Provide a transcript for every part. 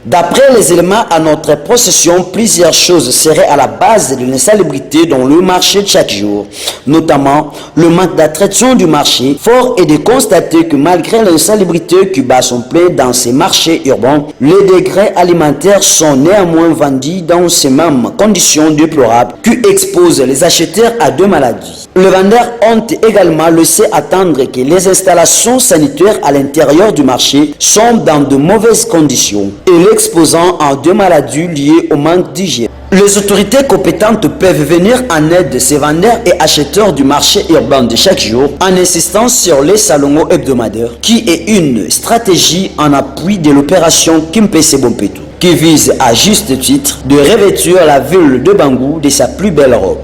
D'après les éléments à notre possession, plusieurs choses seraient à la base de l'insalubrité dans le marché de chaque jour, notamment le manque d'attraction du marché. Fort est de constater que malgré l'insalubrité qui bat son plein dans ces marchés urbains, les degrés alimentaires sont néanmoins vendus dans ces mêmes conditions déplorables qui exposent les acheteurs à deux maladies. Les vendeurs ont également laissé attendre que les installations sanitaires à l'intérieur du marché sont dans de mauvaises conditions et l'exposant à deux maladies liées au manque d'hygiène. Les autorités compétentes peuvent venir en aide de ces vendeurs et acheteurs du marché urbain de chaque jour en insistant sur les salons hebdomadaires qui est une stratégie en appui de l'opération Kimpese Bompeto qui vise à juste titre de revêtir la ville de Bangou de sa plus belle robe.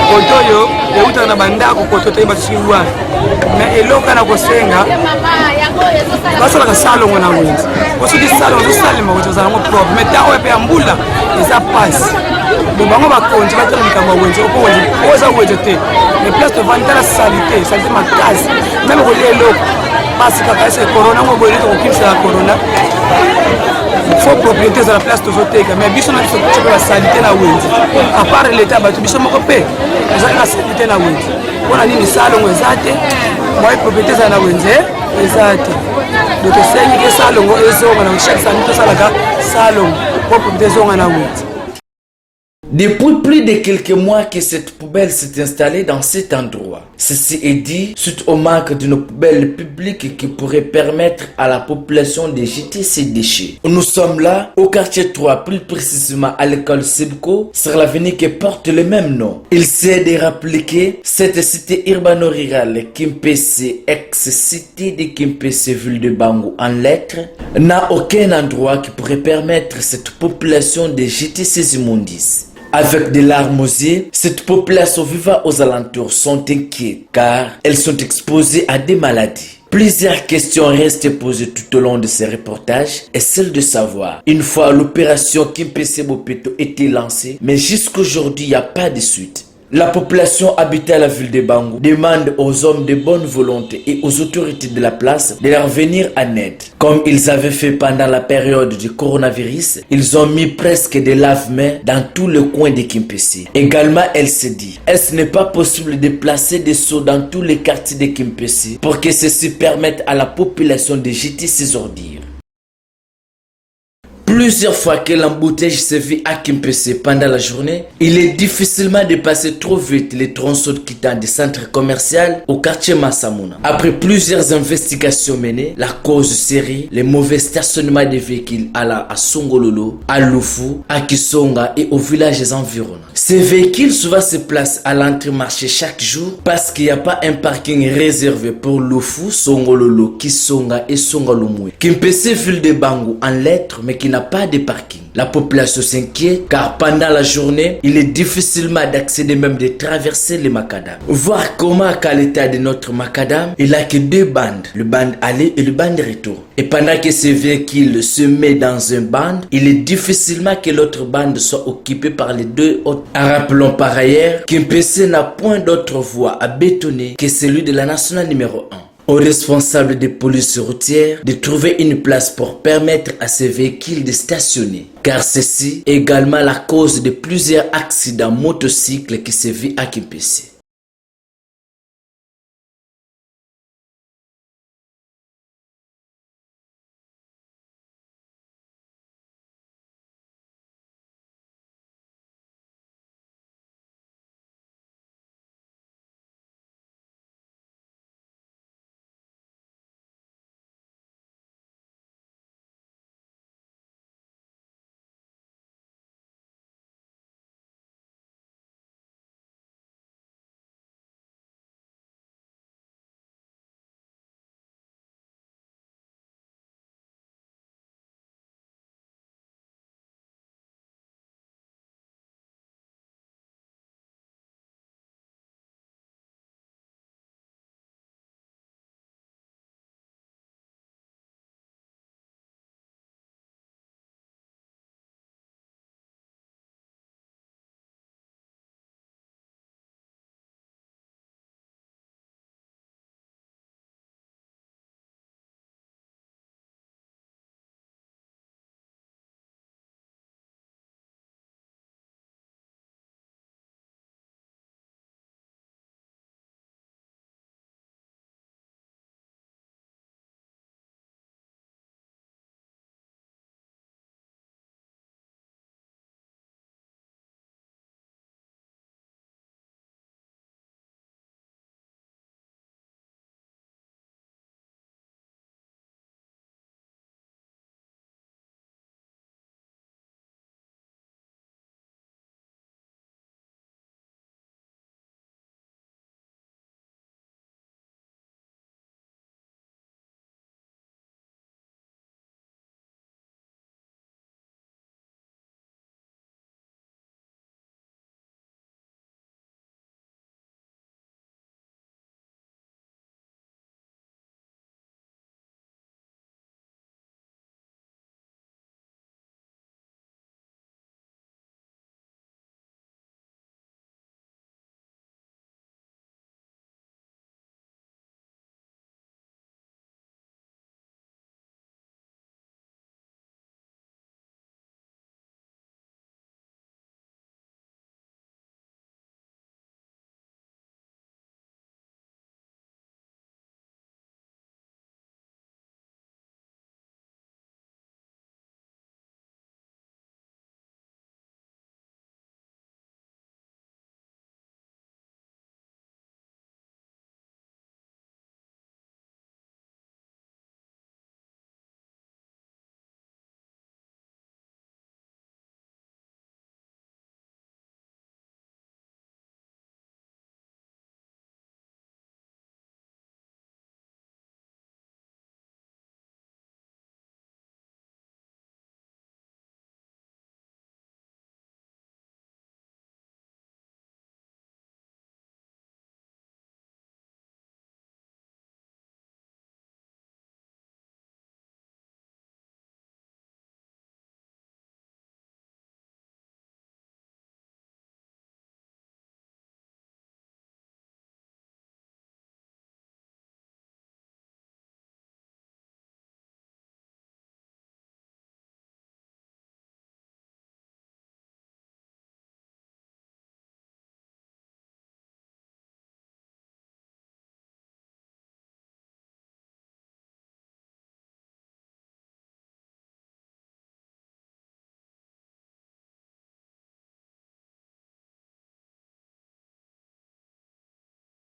Kotoyo euta na bandako kototo ibasiwa mais eloka na kosenga basala ka salongo na wenzi osudi salongo salima kotoza ngo prof mais tawo pe ambula eza passe bo bango bakonje batala mikambo wenzi ko wenzi oza wenzi te mais place de vendre la salité makasi même ko lelo parce que c'est corona ngo boye to kimsa la corona faut propriété de la place de voter mais biso na biso ko la salité na wenzi à part l'état batu biso moko pe la salité na wenzi ona nini salongo ezate moi propriété za na wenzi ezate donc senyi ke salongo ezonga na chaque samedi to salaka salongo propriété zonga na wenzi. Depuis plus de quelques mois que cette poubelle s'est installée dans cet endroit. Ceci est dit suite au manque d'une poubelle publique qui pourrait permettre à la population de jeter ses déchets. Nous sommes là au quartier 3, plus précisément à l'école Sibco, sur l'avenue qui porte le même nom. Il s'est de rappeler que cette cité urbano-rurale Kimpese, ex-cité de Kimpese, ville de Bangou en lettres, n'a aucun endroit qui pourrait permettre à cette population de jeter ses immondices. Avec des larmes aux yeux, cette population vivant aux alentours sont inquiètes car elles sont exposées à des maladies. Plusieurs questions restent posées tout au long de ces reportages et celle de savoir, une fois l'opération Kimpese Bompeto était lancée, mais jusqu'aujourd'hui il n'y a pas de suite. La population habitant la ville de Bangou demande aux hommes de bonne volonté et aux autorités de la place de leur venir en aide. Comme ils avaient fait pendant la période du coronavirus, ils ont mis presque des lave-mains dans tout le coin de Kimpese. Également, elle se dit, est-ce n'est pas possible de placer des seaux dans tous les quartiers de Kimpese pour que ceci permette à la population de jeter ses ordures? Plusieurs fois que l'embouteillage se vit à Kimpese pendant la journée, il est difficilement de passer trop vite les tronçons quittant des centres commerciaux au quartier Massamouna. Après plusieurs investigations menées, la cause serait les mauvais stationnements des véhicules allant à Songololo, à Lufu, à Kisonga et aux villages environnants. Ces véhicules souvent se placent à l'entrée-marché chaque jour parce qu'il n'y a pas un parking réservé pour Lufu, Songololo, Kisonga et Songalumwe. Kimpese, ville de Bangou en lettres mais qui n'a pas de parking. La population s'inquiète car pendant la journée, il est difficilement d'accéder, même de traverser les macadam. Voir comment à l'état de notre macadam, il n'a que deux bandes, le band aller et le band retour. Et pendant que ce véhicule se met dans un band, il est difficilement que l'autre bande soit occupée par les deux autres. Rappelons par ailleurs qu'Kimpese n'a point d'autre voie à bétonner que celui de la nationale numéro 1. Aux responsables de police routière de trouver une place pour permettre à ces véhicules de stationner, car ceci est également la cause de plusieurs accidents motocycles qui se vivent à Kimpese.